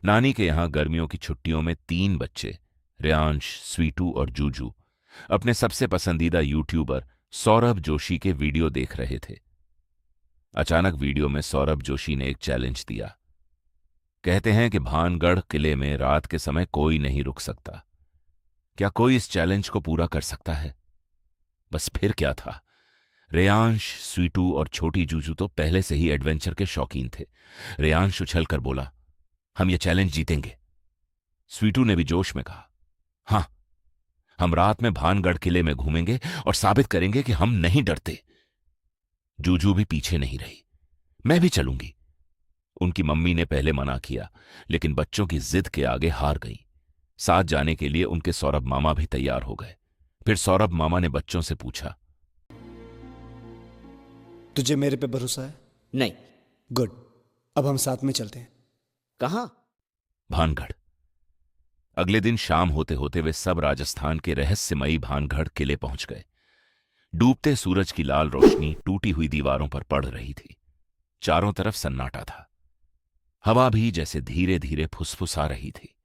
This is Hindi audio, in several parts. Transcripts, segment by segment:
नानी के यहां गर्मियों की छुट्टियों में तीन बच्चे, रेयांश, स्वीटू और जूजू, अपने सबसे पसंदीदा यूट्यूबर सौरभ जोशी के वीडियो देख रहे थे। अचानक वीडियो में सौरभ जोशी ने एक चैलेंज दिया। कहते हैं कि भानगढ़ किले में रात के समय कोई नहीं रुक सकता। क्या कोई इस चैलेंज को पूरा कर सकता है? बस फिर क्या था। रेयांश, स्वीटू और छोटी जूजू तो पहले से ही एडवेंचर के शौकीन थे। रेयांश उछलकर बोला, हम ये चैलेंज जीतेंगे। स्वीटू ने भी जोश में कहा, हाँ, हम रात में भानगढ़ किले में घूमेंगे और साबित करेंगे कि हम नहीं डरते। जूजू भी पीछे नहीं रही, मैं भी चलूंगी। उनकी मम्मी ने पहले मना किया, लेकिन बच्चों की जिद के आगे हार गई। साथ जाने के लिए उनके सौरभ मामा भी तैयार हो गए। फिर सौरभ मामा ने बच्चों से पूछा, तुझे मेरे पे भरोसा है? नहीं। गुड। अब हम साथ में चलते हैं। कहां? भानगढ़। अगले दिन शाम होते होते वे सब राजस्थान के रहस्यमयी भानगढ़ किले पहुंच गए। डूबते सूरज की लाल रोशनी टूटी हुई दीवारों पर पड़ रही थी। चारों तरफ सन्नाटा था। हवा भी जैसे धीरे धीरे फुसफुसा रही थी।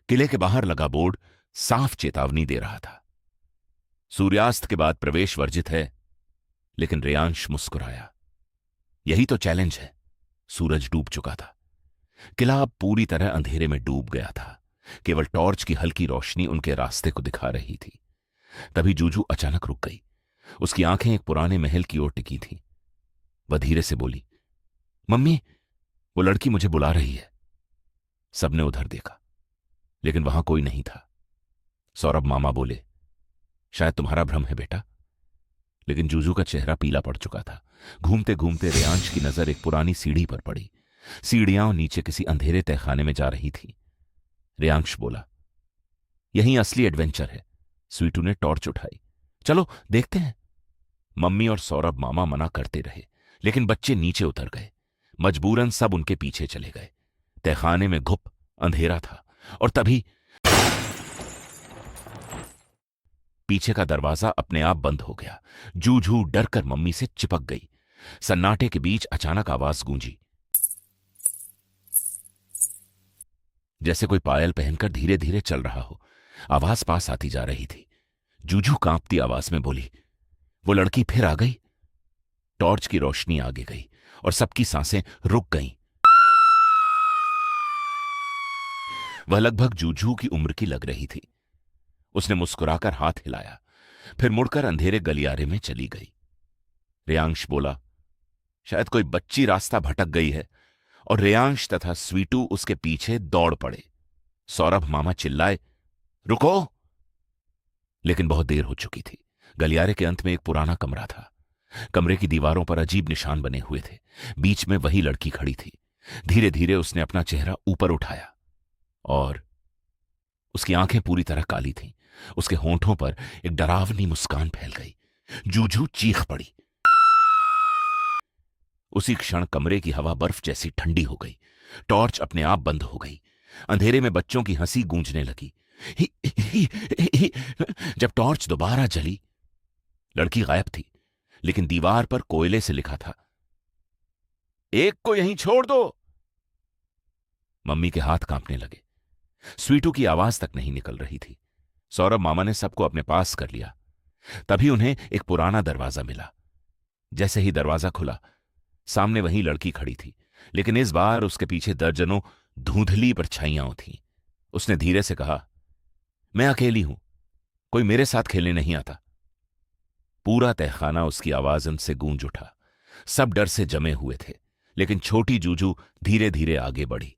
किले के बाहर लगा बोर्ड साफ चेतावनी दे रहा था, सूर्यास्त के बाद प्रवेश वर्जित है। लेकिन रेयांश मुस्कुराया। यही तो चैलेंज है। सूरज डूब चुका था। किला अब पूरी तरह अंधेरे में डूब गया था। केवल टॉर्च की हल्की रोशनी उनके रास्ते को दिखा रही थी। तभी जूजू अचानक रुक गई। उसकी आंखें एक पुराने महल की ओर टिकी थीं। वह धीरे से बोली, मम्मी, वो लड़की मुझे बुला रही है। सबने उधर देखा, लेकिन वहां कोई नहीं था। सौरभ मामा बोले, शायद तुम्हारा भ्रम है बेटा। लेकिन जूजू का चेहरा पीला पड़ चुका था। घूमते घूमते रेयांश की नजर एक पुरानी सीढ़ी पर पड़ी। सीढ़ियां नीचे किसी अंधेरे तहखाने में जा रही थी। रेयांश बोला, यही असली एडवेंचर है। स्वीटू ने टॉर्च उठाई, चलो देखते हैं। मम्मी और सौरभ मामा मना करते रहे, लेकिन बच्चे नीचे उतर गए। मजबूरन सब उनके पीछे चले गए। तहखाने में घुप अंधेरा था और तभी पीछे का दरवाजा अपने आप बंद हो गया। जूझू डरकर मम्मी से चिपक गई। सन्नाटे के बीच अचानक आवाज गूंजी, जैसे कोई पायल पहनकर धीरे धीरे चल रहा हो। आवाज पास आती जा रही थी। जूझू कांपती आवाज में बोली, वो लड़की फिर आ गई। टॉर्च की रोशनी आगे गई और सबकी सांसें रुक गईं। वह लगभग जूझू की उम्र की लग रही थी। उसने मुस्कुराकर हाथ हिलाया, फिर मुड़कर अंधेरे गलियारे में चली गई। रेयांश बोला, शायद कोई बच्ची रास्ता भटक गई है। और रेयांश तथा स्वीटू उसके पीछे दौड़ पड़े। सौरभ मामा चिल्लाए, रुको! लेकिन बहुत देर हो चुकी थी। गलियारे के अंत में एक पुराना कमरा था। कमरे की दीवारों पर अजीब निशान बने हुए थे। बीच में वही लड़की खड़ी थी। धीरे धीरे उसने अपना चेहरा ऊपर उठाया और उसकी आंखें पूरी तरह काली थीं। उसके होंठों पर एक डरावनी मुस्कान फैल गई। जूझू चीख पड़ी। उसी क्षण कमरे की हवा बर्फ जैसी ठंडी हो गई। टॉर्च अपने आप बंद हो गई। अंधेरे में बच्चों की हंसी गूंजने लगी। ही, ही, ही, जब टॉर्च दोबारा जली, लड़की गायब थी, लेकिन दीवार पर कोयले से लिखा था, एक को यहीं छोड़ दो। मम्मी के हाथ कांपने लगे। स्वीटू की आवाज तक नहीं निकल रही थी। सौरभ मामा ने सबको अपने पास कर लिया। तभी उन्हें एक पुराना दरवाजा मिला। जैसे ही दरवाजा खुला, सामने वही लड़की खड़ी थी, लेकिन इस बार उसके पीछे दर्जनों धुंधली परछाइयां थीं। उसने धीरे से कहा, मैं अकेली हूं, कोई मेरे साथ खेलने नहीं आता। पूरा तहखाना उसकी आवाज से गूंज उठा। सब डर से जमे हुए थे, लेकिन छोटी जूजू धीरे धीरे आगे बढ़ी।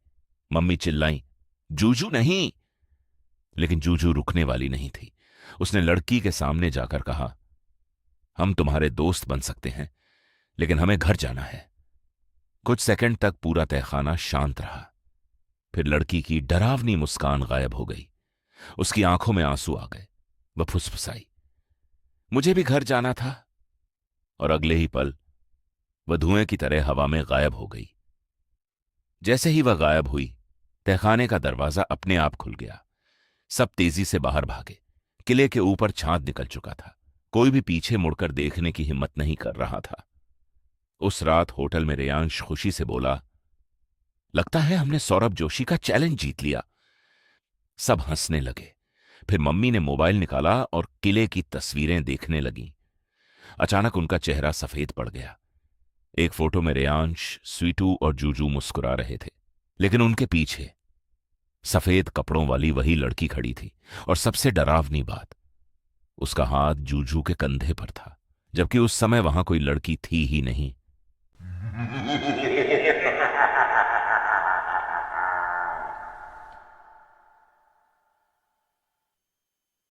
मम्मी चिल्लाई, जूजू नहीं! लेकिन जूजू रुकने वाली नहीं थी। उसने लड़की के सामने जाकर कहा, हम तुम्हारे दोस्त बन सकते हैं, लेकिन हमें घर जाना है। कुछ सेकंड तक पूरा तहखाना शांत रहा। फिर लड़की की डरावनी मुस्कान गायब हो गई। उसकी आंखों में आंसू आ गए। वह फुसफुसाई, मुझे भी घर जाना था। और अगले ही पल वह धुएं की तरह हवा में गायब हो गई। जैसे ही वह गायब हुई, तहखाने का दरवाजा अपने आप खुल गया। सब तेजी से बाहर भागे। किले के ऊपर चांद निकल चुका था। कोई भी पीछे मुड़कर देखने की हिम्मत नहीं कर रहा था। उस रात होटल में रेयांश खुशी से बोला, लगता है हमने सौरभ जोशी का चैलेंज जीत लिया। सब हंसने लगे। फिर मम्मी ने मोबाइल निकाला और किले की तस्वीरें देखने लगी। अचानक उनका चेहरा सफेद पड़ गया। एक फोटो में रेयांश, स्वीटू और जूजू मुस्कुरा रहे थे, लेकिन उनके पीछे सफेद कपड़ों वाली वही लड़की खड़ी थी। और सबसे डरावनी बात, उसका हाथ जूजू के कंधे पर था, जबकि उस समय वहां कोई लड़की थी ही नहीं।